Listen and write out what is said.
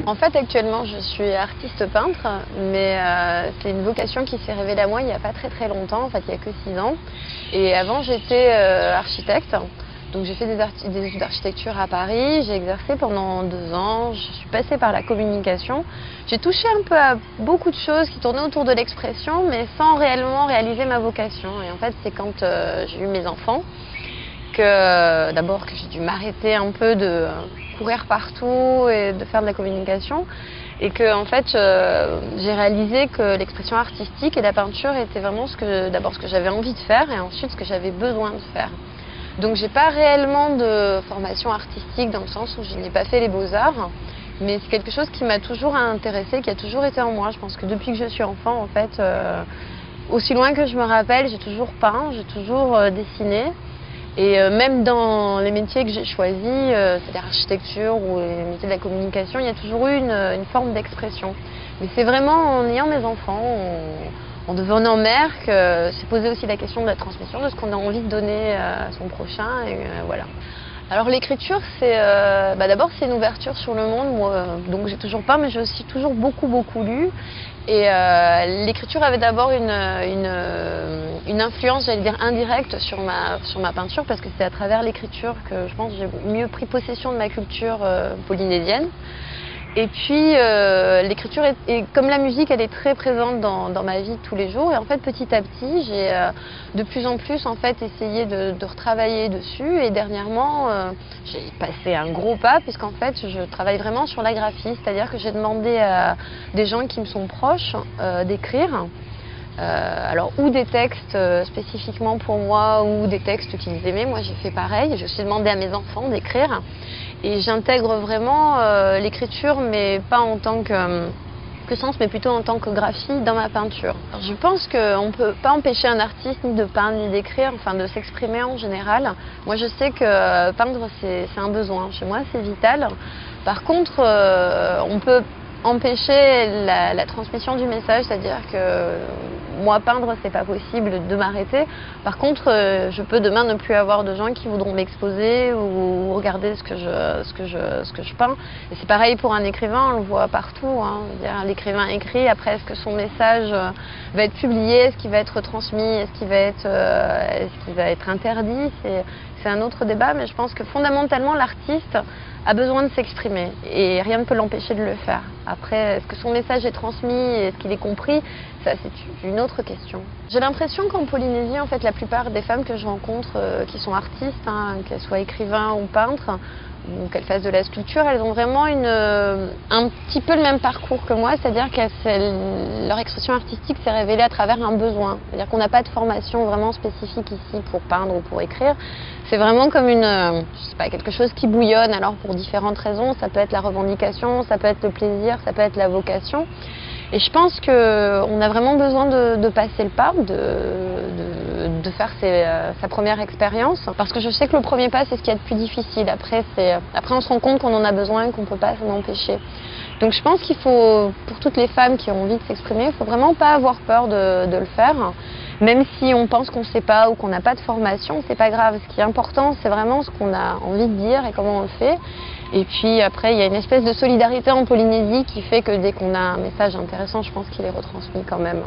En fait, actuellement, je suis artiste peintre, mais c'est une vocation qui s'est révélée à moi il n'y a pas très longtemps, en fait, il n'y a que 6 ans. Et avant, j'étais architecte, donc j'ai fait des études d'architecture à Paris, j'ai exercé pendant 2 ans, je suis passée par la communication. J'ai touché un peu à beaucoup de choses qui tournaient autour de l'expression, mais sans réellement réaliser ma vocation. Et en fait, c'est quand j'ai eu mes enfants que d'abord que j'ai dû m'arrêter un peu de courir partout et de faire de la communication, et que en fait j'ai réalisé que l'expression artistique et la peinture était vraiment d'abord ce que j'avais envie de faire et ensuite ce que j'avais besoin de faire. Donc j'ai pas réellement de formation artistique dans le sens où je n'ai pas fait les beaux-arts, mais c'est quelque chose qui m'a toujours intéressée, qui a toujours été en moi. Je pense que depuis que je suis enfant, en fait, aussi loin que je me rappelle, j'ai toujours peint, j'ai toujours dessiné. Et même dans les métiers que j'ai choisis, c'est-à-dire l'architecture ou les métiers de la communication, il y a toujours eu une forme d'expression. Mais c'est vraiment en ayant mes enfants, en devenant mère, que s'est posé aussi la question de la transmission, de ce qu'on a envie de donner à son prochain. Et voilà. Alors l'écriture, d'abord c'est une ouverture sur le monde. Moi, donc j'ai toujours peint, mais j'ai aussi toujours beaucoup lu. Et l'écriture avait d'abord une influence, j'allais dire indirecte, sur ma peinture, parce que c'est à travers l'écriture que je pense que j'ai mieux pris possession de ma culture polynésienne. Et puis l'écriture, comme la musique, elle est très présente dans ma vie de tous les jours. Et en fait, petit à petit, j'ai de plus en plus en fait, essayé de retravailler dessus. Et dernièrement, j'ai passé un gros pas, puisqu'en fait, je travaille vraiment sur la graphie. C'est-à-dire que j'ai demandé à des gens qui me sont proches d'écrire. Alors, ou des textes spécifiquement pour moi, ou des textes qu'ils aimaient. Moi, j'ai fait pareil. J'ai aussi demandé à mes enfants d'écrire. Et j'intègre vraiment l'écriture, mais pas en tant que sens, mais plutôt en tant que graphie dans ma peinture. Alors, je pense qu'on ne peut pas empêcher un artiste ni de peindre, ni d'écrire, enfin de s'exprimer en général. Moi, je sais que peindre, c'est un besoin. Chez moi, c'est vital. Par contre, on peut empêcher la transmission du message, c'est-à-dire que moi, peindre, c'est pas possible de m'arrêter. Par contre, je peux demain ne plus avoir de gens qui voudront m'exposer ou regarder ce que je peins. Et c'est pareil pour un écrivain, on le voit partout. Hein. L'écrivain écrit, après, est-ce que son message va être publié, est-ce qu'il va être transmis, est-ce qu'il va être interdit? C'est un autre débat, mais je pense que fondamentalement, l'artiste a besoin de s'exprimer et rien ne peut l'empêcher de le faire. Après, est-ce que son message est transmis, est-ce qu'il est compris? Ça, c'est une autre question. J'ai l'impression qu'en Polynésie, en fait, la plupart des femmes que je rencontre qui sont artistes, hein, qu'elles soient écrivains ou peintres, ou qu'elles fassent de la sculpture, elles ont vraiment un petit peu le même parcours que moi, c'est-à-dire que leur expression artistique s'est révélée à travers un besoin. C'est-à-dire qu'on n'a pas de formation vraiment spécifique ici pour peindre ou pour écrire. C'est vraiment comme je sais pas, quelque chose qui bouillonne, alors pour différentes raisons. Ça peut être la revendication, ça peut être le plaisir, ça peut être la vocation. Et je pense qu'on a vraiment besoin de passer le pas, de faire sa première expérience. Parce que je sais que le premier pas, c'est ce qu'il y a de plus difficile. Après, on se rend compte qu'on en a besoin et qu'on ne peut pas s'en empêcher. Donc je pense qu'il faut, pour toutes les femmes qui ont envie de s'exprimer, il ne faut vraiment pas avoir peur de le faire. Même si on pense qu'on ne sait pas ou qu'on n'a pas de formation, c'est pas grave. Ce qui est important, c'est vraiment ce qu'on a envie de dire et comment on le fait. Et puis après, il y a une espèce de solidarité en Polynésie qui fait que dès qu'on a un message intéressant, je pense qu'il est retransmis quand même.